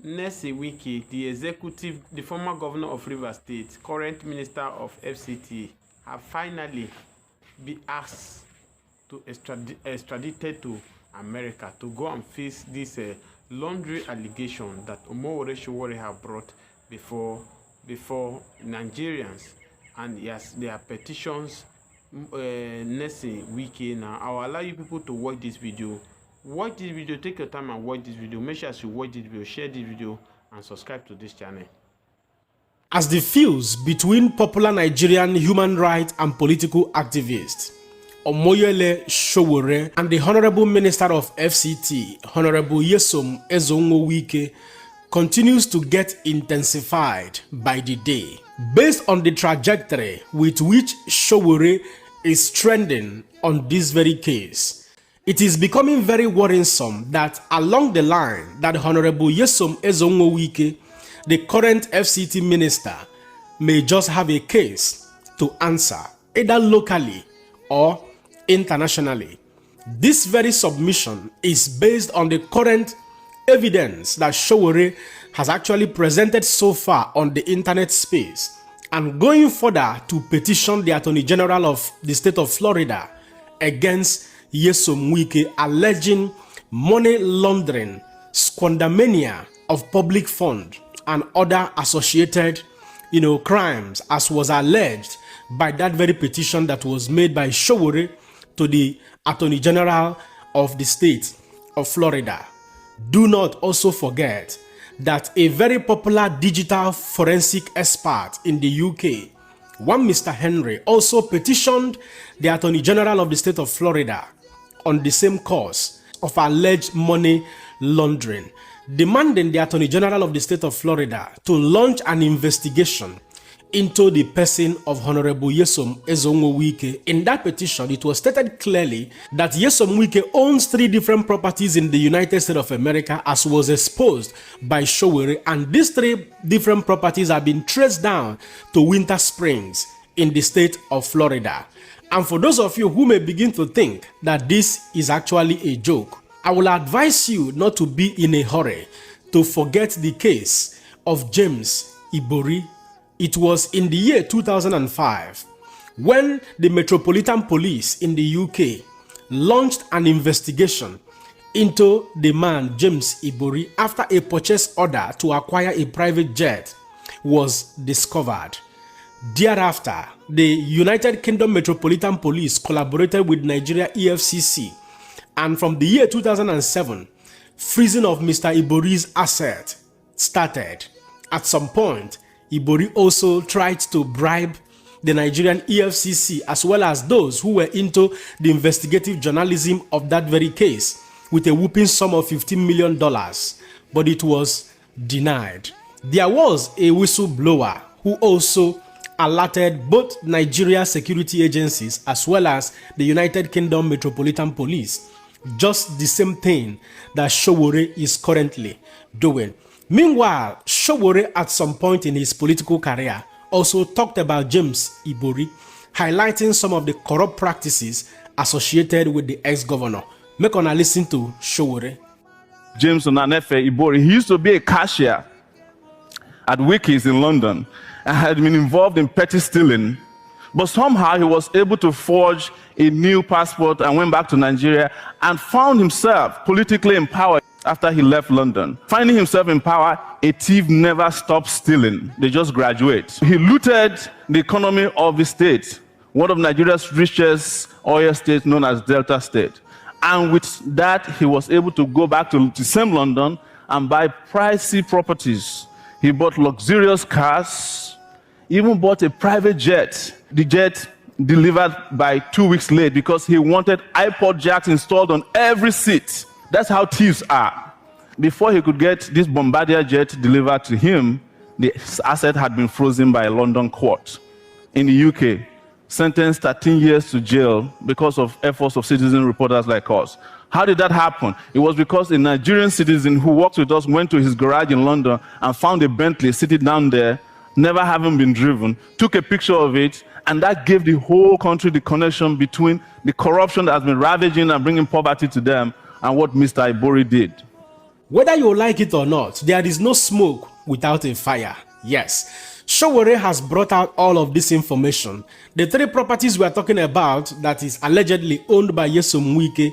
Nyesom Wike, the former governor of Rivers State, current minister of FCT, have finally been asked to extradited to America to go and face this laundering allegation that Sowore have brought before Nigerians, and yes, their petitions. Nyesom Wike. Now I'll allow you people to watch this video. Watch this video, take your time and watch this video. Make sure you watch this video, share this video, and subscribe to this channel. As the fuse between popular Nigerian human rights and political activists Omoyele Sowore and the Honorable Minister of FCT, Honorable Nyesom Wike, continues to get intensified by the day. Based on the trajectory with which Sowore is trending on this very case, it is becoming very worrisome that along the line that Honorable Nyesom Wike, the current FCT minister, may just have a case to answer, either locally or internationally. This very submission is based on the current evidence that Sowore has actually presented so far on the internet space, and going further to petition the Attorney General of the state of Florida against Nyesom Wike, alleging money laundering, squandermania of public fund, and other associated, crimes, as was alleged by that very petition that was made by Sowore to the Attorney General of the state of Florida. Do not also forget that a very popular digital forensic expert in the UK, one Mr. Henry, also petitioned the Attorney General of the state of Florida on the same cause of alleged money laundering, demanding the Attorney General of the state of Florida to launch an investigation into the person of Honorable Nyesom Wike. In that petition, it was stated clearly that Nyesom Wike owns 3 different properties in the United States of America, as was exposed by Sowore, and these 3 different properties have been traced down to Winter Springs in the state of Florida. And for those of you who may begin to think that this is actually a joke, I will advise you not to be in a hurry to forget the case of James Ibori. It was in the year 2005 when the Metropolitan Police in the UK launched an investigation into the man James Ibori after a purchase order to acquire a private jet was discovered. Thereafter, the United Kingdom Metropolitan Police collaborated with Nigeria EFCC, and from the year 2007, freezing of Mr. Ibori's asset started. At some point, Ibori also tried to bribe the Nigerian EFCC as well as those who were into the investigative journalism of that very case with a whooping sum of $15 million, but it was denied. There was a whistleblower who also alerted both Nigeria security agencies as well as the United Kingdom Metropolitan Police, just the same thing that Sowore is currently doing. Meanwhile, Sowore at some point in his political career also talked about James Ibori, highlighting some of the corrupt practices associated with the ex-governor. Make una listen to Sowore. James Ibori, he used to be a cashier at Wike's in London and had been involved in petty stealing, but somehow he was able to forge a new passport and went back to Nigeria and found himself politically empowered after he left London. Finding himself in power, a thief never stops stealing. They just graduate. He looted the economy of the state, one of Nigeria's richest oil states known as Delta State. And with that, he was able to go back to the same London and buy pricey properties. He bought luxurious cars, even bought a private jet. The jet delivered by 2 weeks late because he wanted iPod jacks installed on every seat. That's how thieves are. Before he could get this Bombardier jet delivered to him, the asset had been frozen by a London court. In the UK, sentenced 13 years to jail because of efforts of citizen reporters like us. How did that happen? It was because a Nigerian citizen who worked with us went to his garage in London and found a Bentley sitting down there, never having been driven, took a picture of it, and that gave the whole country the connection between the corruption that has been ravaging and bringing poverty to them and what Mr. Ibori did. Whether you like it or not, there is no smoke without a fire. Yes, Sowore has brought out all of this information. The 3 properties we are talking about that is allegedly owned by Nyesom Wike,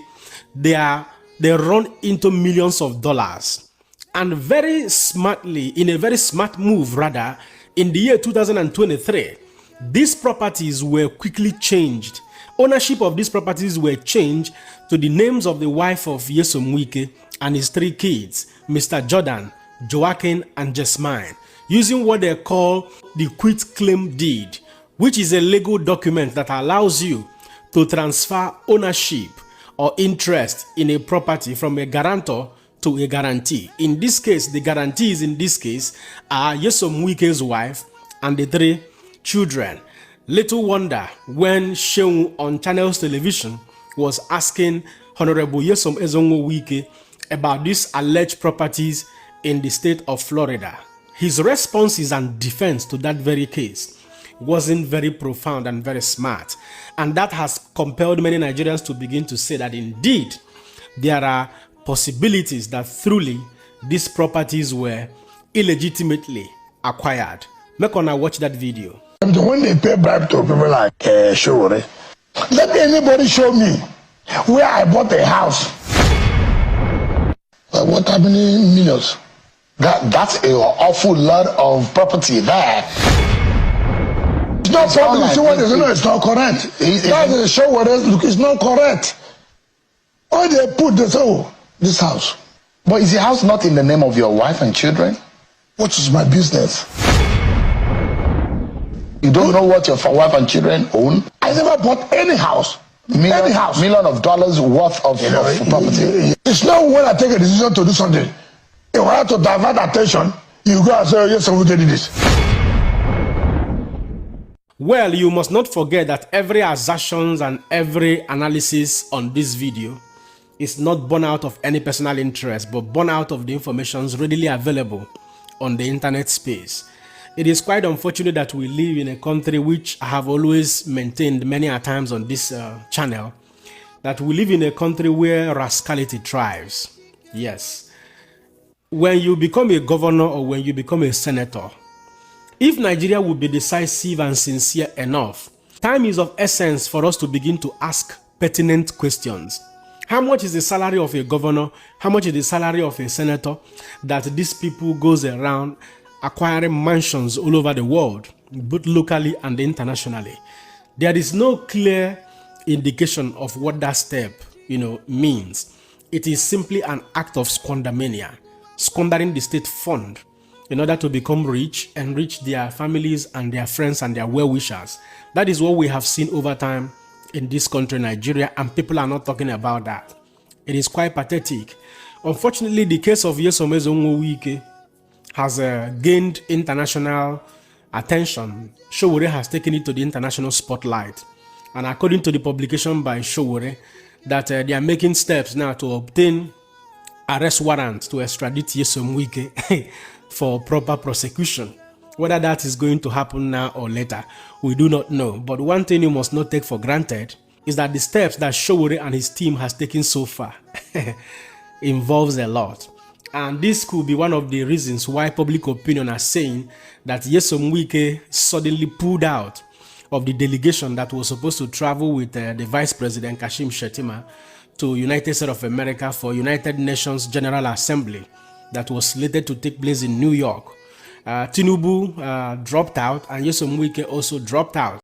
they run into millions of dollars. And very smartly, in a very smart move rather, in the year 2023, these properties were quickly changed. Ownership of these properties were changed to the names of the wife of Nyesom Wike and his 3 kids, Mr. Jordan, Joaquin, and Jasmine, using what they call the quit claim deed, which is a legal document that allows you to transfer ownership or interest in a property from a guarantor to a guarantee. In this case, the guarantees in this case are Nyesom Wike's wife and the 3 children. Little wonder when Shehu on Channels Television was asking Honorable Nyesom Wike about these alleged properties in the state of Florida. His responses and defense to that very case wasn't very profound and very smart. And that has compelled many Nigerians to begin to say that indeed there are possibilities that truly these properties were illegitimately acquired. Make on watch that video. When they pay bribe to people like Sowore, let anybody show me where I bought a house. What happening millions? That's an awful lot of property there. It's not property. It's not correct. That's a Sowore. Look, it's not correct. Why they put this? Oh, this house. But is the house not in the name of your wife and children? What is my business? You don't know what your wife and children own? I never bought any house. Any house. $1 million worth of property. It's not when I take a decision to do something. If I have to divert attention, you go and say, oh, yes, I will do this. Well, you must not forget that every assertions and every analysis on this video is not born out of any personal interest, but born out of the information readily available on the internet space. It is quite unfortunate that we live in a country which I have always maintained many a times on this channel, that we live in a country where rascality thrives. Yes. When you become a governor or when you become a senator, if Nigeria would be decisive and sincere enough, time is of essence for us to begin to ask pertinent questions. How much is the salary of a governor? How much is the salary of a senator that these people goes around acquiring mansions all over the world, both locally and internationally? There is no clear indication of what that step, means. It is simply an act of squandermania, squandering the state fund in order to become rich, enrich their families and their friends and their well-wishers. That is what we have seen over time in this country, Nigeria, and people are not talking about that. It is quite pathetic. Unfortunately, the case of Nyesom Wike has gained international attention. Sowore has taken it to the international spotlight. And according to the publication by Sowore, that they are making steps now to obtain arrest warrant to extradite Nyesom Wike for proper prosecution. Whether that is going to happen now or later, we do not know. But one thing you must not take for granted is that the steps that Sowore and his team has taken so far involves a lot. And this could be one of the reasons why public opinion are saying that Nyesom Wike suddenly pulled out of the delegation that was supposed to travel with the Vice President Kashim Shettima to United States of America for United Nations General Assembly that was slated to take place in New York. Tinubu dropped out and Nyesom Wike also dropped out.